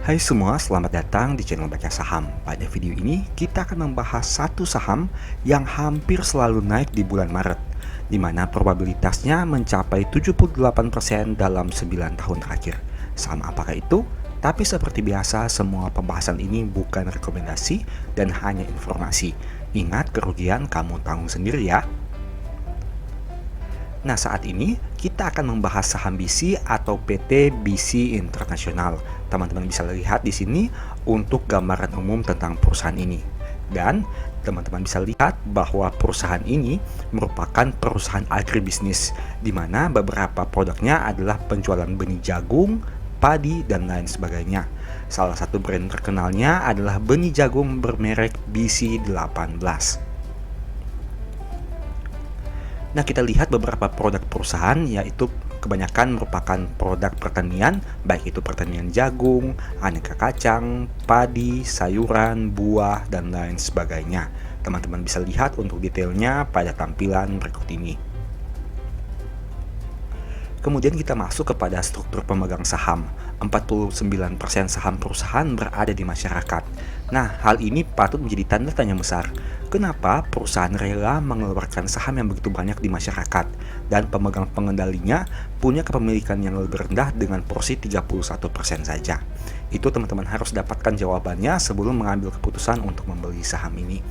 Hai semua, selamat datang di channel Baca Saham. Pada video ini, kita akan membahas satu saham yang hampir selalu naik di bulan Maret, di mana probabilitasnya mencapai 78% dalam 9 tahun terakhir. Saham apakah itu? Tapi seperti biasa, semua pembahasan ini bukan rekomendasi dan hanya informasi. Ingat, kerugian kamu tanggung sendiri ya. Nah, saat ini kita akan membahas saham BC atau PT BC International. Teman-teman bisa lihat di sini untuk gambaran umum tentang perusahaan ini. Dan teman-teman bisa lihat bahwa perusahaan ini merupakan perusahaan agribisnis, di mana beberapa produknya adalah penjualan benih jagung, padi, dan lain sebagainya. Salah satu brand terkenalnya adalah benih jagung bermerek BC18. Nah, kita lihat beberapa produk perusahaan, yaitu kebanyakan merupakan produk pertanian, baik itu pertanian jagung, aneka kacang, padi, sayuran, buah, dan lain sebagainya. Teman-teman bisa lihat untuk detailnya pada tampilan berikut ini. Kemudian kita masuk kepada struktur pemegang saham. 49% saham perusahaan berada di masyarakat. Nah, hal ini patut menjadi tanda tanya besar. Kenapa perusahaan rela mengeluarkan saham yang begitu banyak di masyarakat dan pemegang pengendalinya punya kepemilikan yang lebih rendah dengan porsi 31% saja? Itu teman-teman harus dapatkan jawabannya sebelum mengambil keputusan untuk membeli saham ini.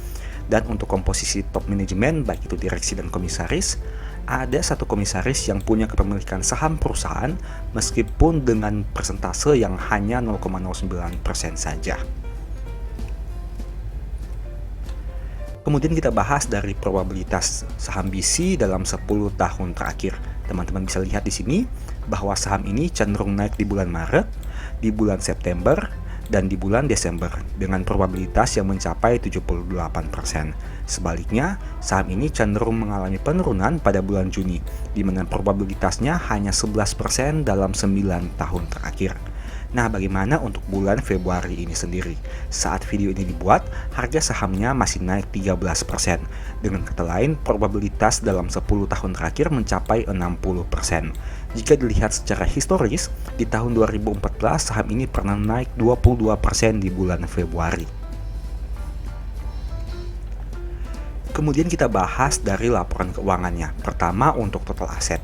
Dan untuk komposisi top manajemen, baik itu direksi dan komisaris, ada satu komisaris yang punya kepemilikan saham perusahaan meskipun dengan persentase yang hanya 0,09% saja. Kemudian kita bahas dari probabilitas saham BC dalam 10 tahun terakhir. Teman-teman bisa lihat di sini bahwa saham ini cenderung naik di bulan Maret, di bulan September, dan di bulan Desember dengan probabilitas yang mencapai 78%. Sebaliknya, saham ini cenderung mengalami penurunan pada bulan Juni, di mana probabilitasnya hanya 11% dalam 9 tahun terakhir. Nah, bagaimana untuk bulan Februari ini sendiri? Saat video ini dibuat, harga sahamnya masih naik 13%. Dengan kata lain, probabilitas dalam 10 tahun terakhir mencapai 60%. Jika dilihat secara historis, di tahun 2014 saham ini pernah naik 22% di bulan Februari. Kemudian kita bahas dari laporan keuangannya. Pertama, untuk total aset.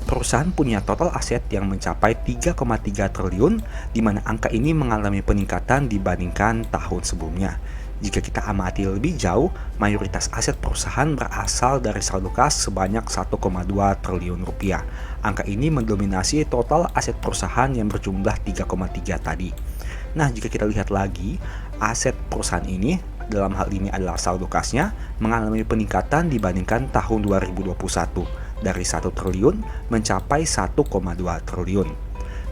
Perusahaan punya total aset yang mencapai 3,3 triliun, di mana angka ini mengalami peningkatan dibandingkan tahun sebelumnya. Jika kita amati lebih jauh, mayoritas aset perusahaan berasal dari saldo kas sebanyak 1,2 triliun rupiah. Angka ini mendominasi total aset perusahaan yang berjumlah 3,3 tadi. Nah, jika kita lihat lagi, aset perusahaan ini dalam hal ini adalah saldo kasnya mengalami peningkatan dibandingkan tahun 2021 dari 1 triliun mencapai 1,2 triliun.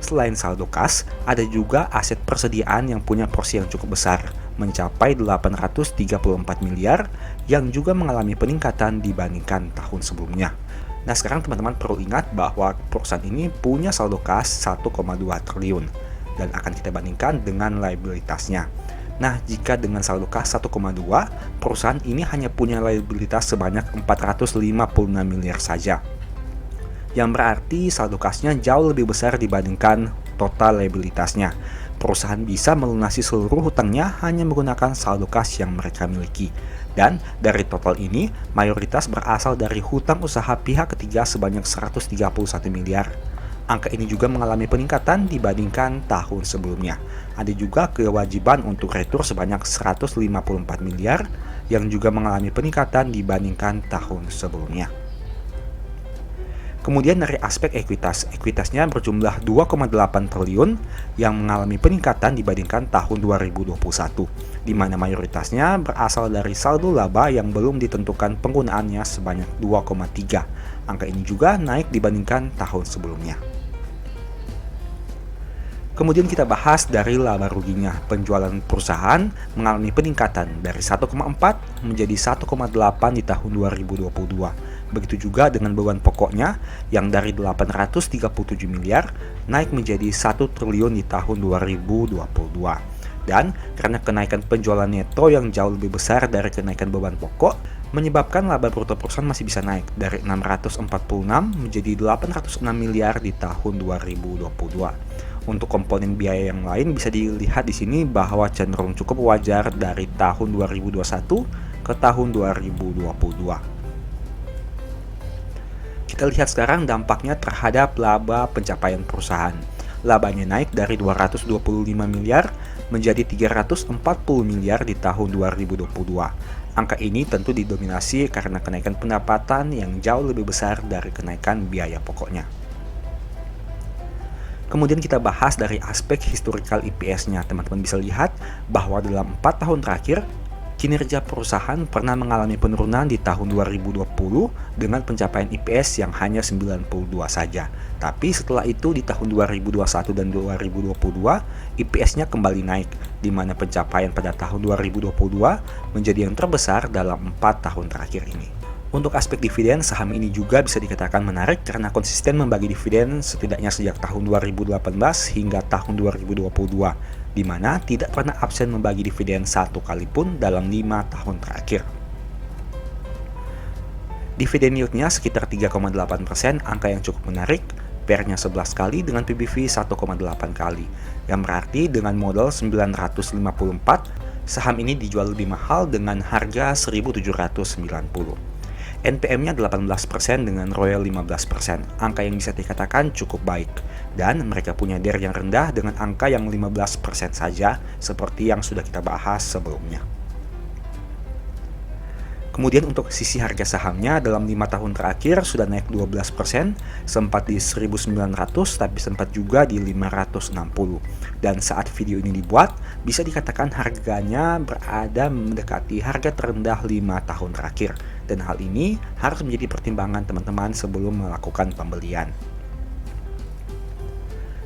Selain saldo kas, ada juga aset persediaan yang punya porsi yang cukup besar, mencapai 834 miliar yang juga mengalami peningkatan dibandingkan tahun sebelumnya. Nah, sekarang teman-teman perlu ingat bahwa perusahaan ini punya saldo kas 1,2 triliun dan akan kita bandingkan dengan liabilitasnya. Nah, jika dengan saldo kas 1,2, perusahaan ini hanya punya liabilitas sebanyak 456 miliar saja. Yang berarti saldo kasnya jauh lebih besar dibandingkan total liabilitasnya. Perusahaan bisa melunasi seluruh hutangnya hanya menggunakan saldo kas yang mereka miliki. Dan dari total ini, mayoritas berasal dari hutang usaha pihak ketiga sebanyak 131 miliar. Angka ini juga mengalami peningkatan dibandingkan tahun sebelumnya. Ada juga kewajiban untuk retur sebanyak 154 miliar yang juga mengalami peningkatan dibandingkan tahun sebelumnya. Kemudian dari aspek ekuitasnya berjumlah 2,8 triliun yang mengalami peningkatan dibandingkan tahun 2021, di mana mayoritasnya berasal dari saldo laba yang belum ditentukan penggunaannya sebanyak 2,3. Angka ini juga naik dibandingkan tahun sebelumnya. Kemudian kita bahas dari laba ruginya. Penjualan perusahaan mengalami peningkatan dari 1,4 menjadi 1,8 di tahun 2022. Begitu juga dengan beban pokoknya yang dari 837 miliar naik menjadi 1 triliun di tahun 2022. Dan karena kenaikan penjualan neto yang jauh lebih besar dari kenaikan beban pokok, menyebabkan laba bruto perusahaan masih bisa naik dari 646 menjadi 806 miliar di tahun 2022. Untuk komponen biaya yang lain bisa dilihat di sini bahwa cenderung cukup wajar dari tahun 2021 ke tahun 2022. Kita lihat sekarang dampaknya terhadap laba pencapaian perusahaan. Labanya naik dari 225 miliar menjadi 340 miliar di tahun 2022. Angka ini tentu didominasi karena kenaikan pendapatan yang jauh lebih besar dari kenaikan biaya pokoknya. Kemudian kita bahas dari aspek historical EPS-nya. Teman-teman bisa lihat bahwa dalam 4 tahun terakhir, kinerja perusahaan pernah mengalami penurunan di tahun 2020 dengan pencapaian EPS yang hanya 92 saja. Tapi setelah itu di tahun 2021 dan 2022, EPS-nya kembali naik, di mana pencapaian pada tahun 2022 menjadi yang terbesar dalam 4 tahun terakhir ini. Untuk aspek dividen, saham ini juga bisa dikatakan menarik karena konsisten membagi dividen setidaknya sejak tahun 2018 hingga tahun 2022, di mana tidak pernah absen membagi dividen satu kali pun dalam 5 tahun terakhir. Dividen yield-nya sekitar 3,8%, angka yang cukup menarik, PER-nya 11 kali dengan PBV 1,8 kali, yang berarti dengan modal 954, saham ini dijual lebih mahal dengan harga 1.790. NPM-nya 18% dengan Royal 15%, angka yang bisa dikatakan cukup baik. Dan mereka punya DER yang rendah dengan angka yang 15% saja, seperti yang sudah kita bahas sebelumnya. Kemudian untuk sisi harga sahamnya dalam 5 tahun terakhir sudah naik 12%, sempat di 1.900 tapi sempat juga di 560. Dan saat video ini dibuat, bisa dikatakan harganya berada mendekati harga terendah 5 tahun terakhir. Dan hal ini harus menjadi pertimbangan teman-teman sebelum melakukan pembelian.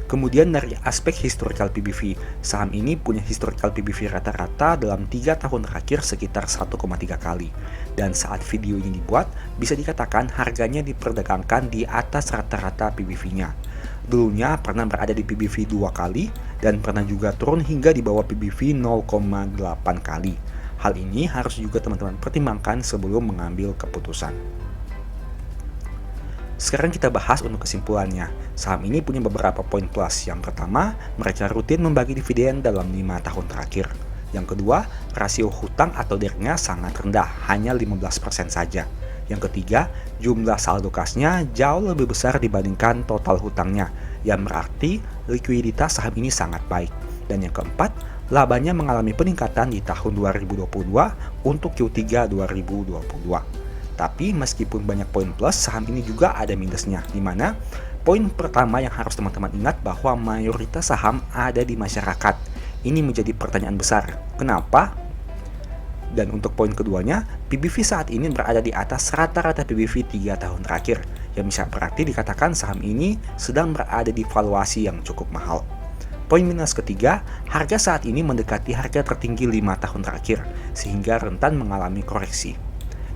Kemudian dari aspek historical PBV, saham ini punya historical PBV rata-rata dalam 3 tahun terakhir sekitar 1,3 kali. Dan saat video ini dibuat, bisa dikatakan harganya diperdagangkan di atas rata-rata PBV-nya. Dulunya pernah berada di PBV 2 kali, dan pernah juga turun hingga di bawah PBV 0,8 kali. Hal ini harus juga teman-teman pertimbangkan sebelum mengambil keputusan. Sekarang kita bahas untuk kesimpulannya. Saham ini punya beberapa poin plus. Yang pertama, mereka rutin membagi dividen dalam 5 tahun terakhir. Yang kedua, rasio hutang atau DER-nya sangat rendah, hanya 15% saja. Yang ketiga, jumlah saldo kasnya jauh lebih besar dibandingkan total hutangnya, yang berarti likuiditas saham ini sangat baik. Dan yang keempat, labanya mengalami peningkatan di tahun 2022 untuk Q3 2022. Tapi meskipun banyak poin plus, saham ini juga ada minusnya, di mana poin pertama yang harus teman-teman ingat bahwa mayoritas saham ada di masyarakat. Ini menjadi pertanyaan besar. Kenapa? Dan untuk poin keduanya, PBV saat ini berada di atas rata-rata PBV 3 tahun terakhir, yang bisa berarti dikatakan saham ini sedang berada di valuasi yang cukup mahal. Poin minus ketiga, harga saat ini mendekati harga tertinggi 5 tahun terakhir, sehingga rentan mengalami koreksi.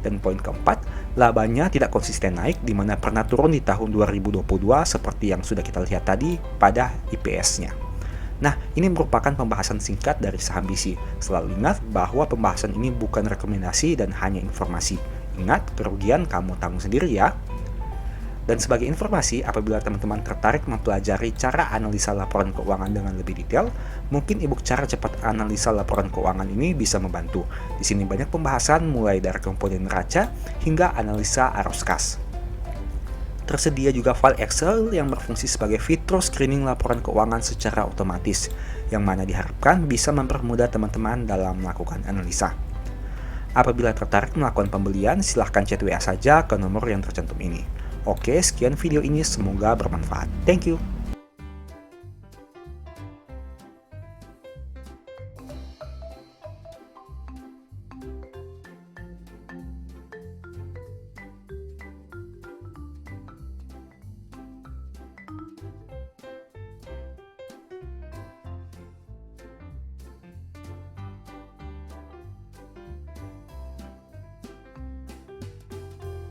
Dan poin keempat, labanya tidak konsisten naik, di mana pernah turun di tahun 2022 seperti yang sudah kita lihat tadi pada IPS-nya. Nah, ini merupakan pembahasan singkat dari saham BC. Selalu ingat bahwa pembahasan ini bukan rekomendasi dan hanya informasi. Ingat, kerugian kamu tanggung sendiri ya. Dan sebagai informasi, apabila teman-teman tertarik mempelajari cara analisa laporan keuangan dengan lebih detail, mungkin ebook cara cepat analisa laporan keuangan ini bisa membantu. Di sini banyak pembahasan mulai dari komponen neraca hingga analisa arus kas. Tersedia juga file Excel yang berfungsi sebagai fitur screening laporan keuangan secara otomatis, yang mana diharapkan bisa mempermudah teman-teman dalam melakukan analisa. Apabila tertarik melakukan pembelian, silahkan chat WA saja ke nomor yang tercantum ini. Oke, sekian video ini, semoga bermanfaat. Thank you.